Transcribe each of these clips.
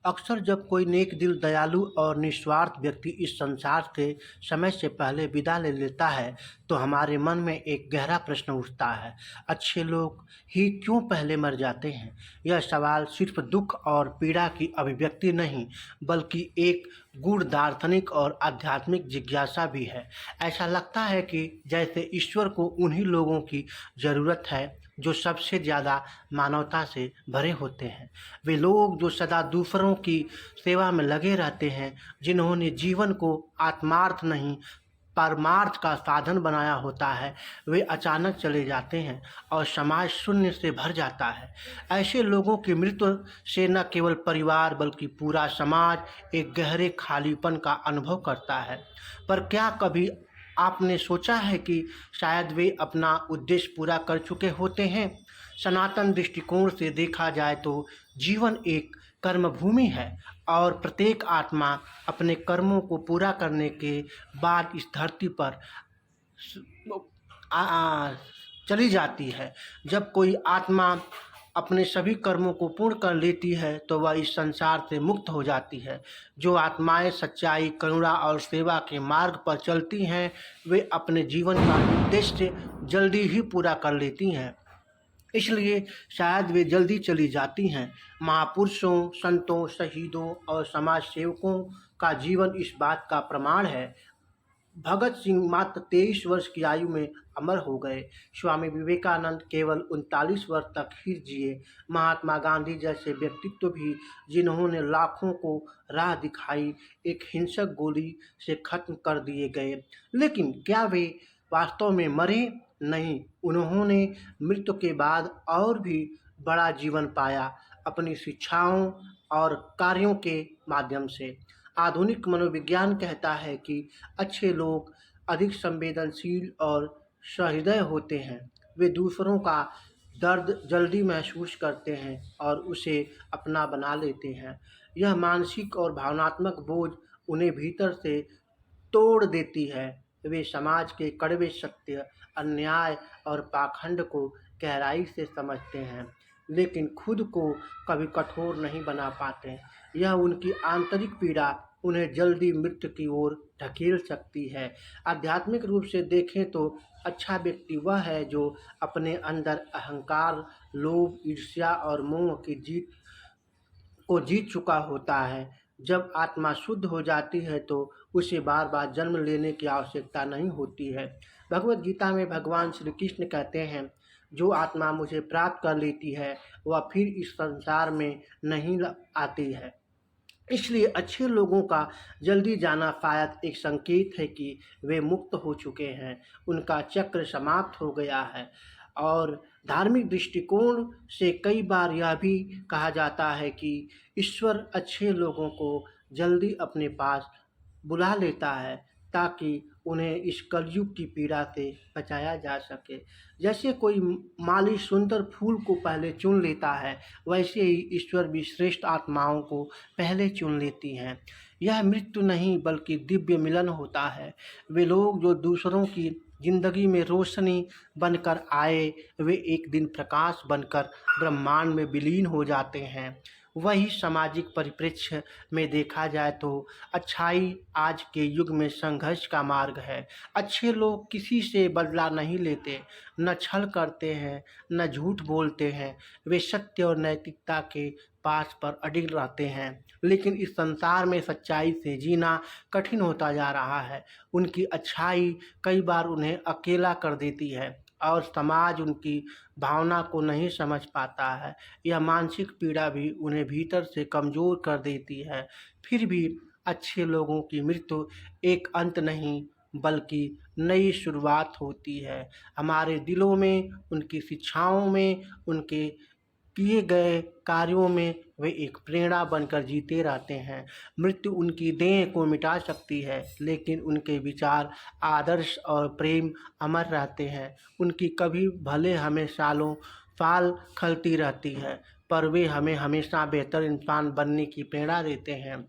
अक्सर जब कोई नेक दिल, दयालु और निस्वार्थ व्यक्ति इस संसार से समय से पहले विदा ले लेता है, तो हमारे मन में एक गहरा प्रश्न उठता है, अच्छे लोग ही क्यों पहले मर जाते हैं? यह सवाल सिर्फ दुख और पीड़ा की अभिव्यक्ति नहीं, बल्कि एक गूढ़ दार्शनिक और आध्यात्मिक जिज्ञासा भी है। ऐसा लगता है कि जैसे ईश्वर को उन्हीं लोगों की ज़रूरत है जो सबसे ज़्यादा मानवता से भरे होते हैं। वे लोग जो सदा दूसरों की सेवा में लगे रहते हैं, जिन्होंने जीवन को आत्मार्थ नहीं परमार्थ का साधन बनाया होता है, वे अचानक चले जाते हैं और समाज शून्य से भर जाता है। ऐसे लोगों की मृत्यु से न केवल परिवार बल्कि पूरा समाज एक गहरे खालीपन का अनुभव करता है। पर क्या कभी आपने सोचा है कि शायद वे अपना उद्देश्य पूरा कर चुके होते हैं? सनातन दृष्टिकोण से देखा जाए तो जीवन एक कर्मभूमि है और प्रत्येक आत्मा अपने कर्मों को पूरा करने के बाद इस धरती पर आ, आ, चली जाती है। जब कोई आत्मा अपने सभी कर्मों को पूर्ण कर लेती है तो वह इस संसार से मुक्त हो जाती है। जो आत्माएं सच्चाई, करुणा और सेवा के मार्ग पर चलती हैं, वे अपने जीवन का उद्देश्य जल्दी ही पूरा कर लेती हैं, इसलिए शायद वे जल्दी चली जाती हैं। महापुरुषों, संतों, शहीदों और समाज सेवकों का जीवन इस बात का प्रमाण है। भगत सिंह मात्र 23 वर्ष की आयु में अमर हो गए। स्वामी विवेकानंद केवल 39 वर्ष तक ही जिए। महात्मा गांधी जैसे व्यक्तित्व भी, जिन्होंने लाखों को राह दिखाई, एक हिंसक गोली से खत्म कर दिए गए। लेकिन क्या वे वास्तव में मरे? नहीं, उन्होंने मृत्यु के बाद और भी बड़ा जीवन पाया, अपनी शिक्षाओं और कार्यों के माध्यम से। आधुनिक मनोविज्ञान कहता है कि अच्छे लोग अधिक संवेदनशील और सहृदय होते हैं। वे दूसरों का दर्द जल्दी महसूस करते हैं और उसे अपना बना लेते हैं। यह मानसिक और भावनात्मक बोझ उन्हें भीतर से तोड़ देती है। वे समाज के कड़वे सत्य, अन्याय और पाखंड को गहराई से समझते हैं, लेकिन खुद को कभी कठोर नहीं बना पाते। यह उनकी आंतरिक पीड़ा उन्हें जल्दी मृत्यु की ओर ढकेल सकती है। आध्यात्मिक रूप से देखें तो अच्छा व्यक्ति वह है जो अपने अंदर अहंकार, लोभ, ईर्ष्या और मोह की जीत चुका होता है। जब आत्मा शुद्ध हो जाती है तो उसे बार बार जन्म लेने की आवश्यकता नहीं होती है। भगवत गीता में भगवान श्री कृष्ण कहते हैं, जो आत्मा मुझे प्राप्त कर लेती है वह फिर इस संसार में नहीं आती है। इसलिए अच्छे लोगों का जल्दी जाना शायद एक संकेत है कि वे मुक्त हो चुके हैं, उनका चक्र समाप्त हो गया है। और धार्मिक दृष्टिकोण से कई बार यह भी कहा जाता है कि ईश्वर अच्छे लोगों को जल्दी अपने पास बुला लेता है ताकि उन्हें इस कलयुग की पीड़ा से बचाया जा सके। जैसे कोई माली सुंदर फूल को पहले चुन लेता है, वैसे ही ईश्वर भी श्रेष्ठ आत्माओं को पहले चुन लेती हैं। यह मृत्यु नहीं बल्कि दिव्य मिलन होता है। वे लोग जो दूसरों की जिंदगी में रोशनी बनकर आए, वे एक दिन प्रकाश बनकर ब्रह्मांड में विलीन हो जाते हैं। वही सामाजिक परिप्रेक्ष्य में देखा जाए तो अच्छाई आज के युग में संघर्ष का मार्ग है। अच्छे लोग किसी से बदला नहीं लेते, न छल करते हैं, न झूठ बोलते हैं। वे सत्य और नैतिकता के पास पर अडिग रहते हैं। लेकिन इस संसार में सच्चाई से जीना कठिन होता जा रहा है। उनकी अच्छाई कई बार उन्हें अकेला कर देती है और समाज उनकी भावना को नहीं समझ पाता है। यह मानसिक पीड़ा भी उन्हें भीतर से कमज़ोर कर देती है। फिर भी अच्छे लोगों की मृत्यु एक अंत नहीं बल्कि नई शुरुआत होती है। हमारे दिलों में, उनकी शिक्षाओं में, उनके किए गए कार्यों में वे एक प्रेरणा बनकर जीते रहते हैं। मृत्यु उनकी देह को मिटा सकती है, लेकिन उनके विचार, आदर्श और प्रेम अमर रहते हैं। उनकी कभी भले हमें सालों साल खलती रहती है, पर वे हमें हमेशा बेहतर इंसान बनने की प्रेरणा देते हैं।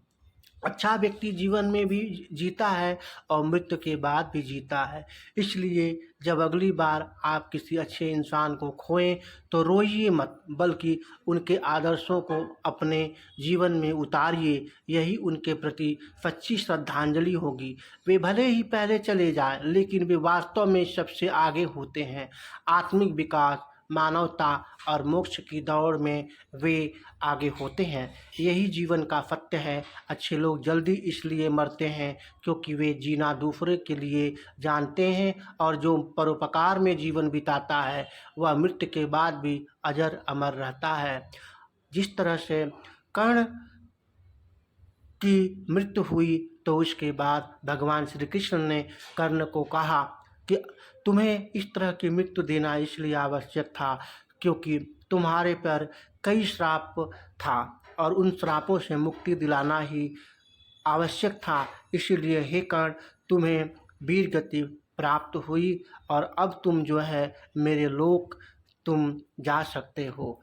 अच्छा व्यक्ति जीवन में भी जीता है और मृत्यु के बाद भी जीता है। इसलिए जब अगली बार आप किसी अच्छे इंसान को खोएं तो रोइए मत, बल्कि उनके आदर्शों को अपने जीवन में उतारिए। यही उनके प्रति सच्ची श्रद्धांजलि होगी। वे भले ही पहले चले जाएं, लेकिन वे वास्तव में सबसे आगे होते हैं। आत्मिक विकास, मानवता और मोक्ष की दौड़ में वे आगे होते हैं। यही जीवन का सत्य है। अच्छे लोग जल्दी इसलिए मरते हैं क्योंकि वे जीना दूसरे के लिए जानते हैं, और जो परोपकार में जीवन बिताता है वह मृत्यु के बाद भी अजर अमर रहता है। जिस तरह से कर्ण की मृत्यु हुई तो उसके बाद भगवान श्री कृष्ण ने कर्ण को कहा कि तुम्हें इस तरह की मृत्यु देना इसलिए आवश्यक था क्योंकि तुम्हारे पर कई श्राप था और उन श्रापों से मुक्ति दिलाना ही आवश्यक था। इसीलिए हे कर्ण, तुम्हें वीर गति प्राप्त हुई और अब तुम जो है मेरे लोक तुम जा सकते हो।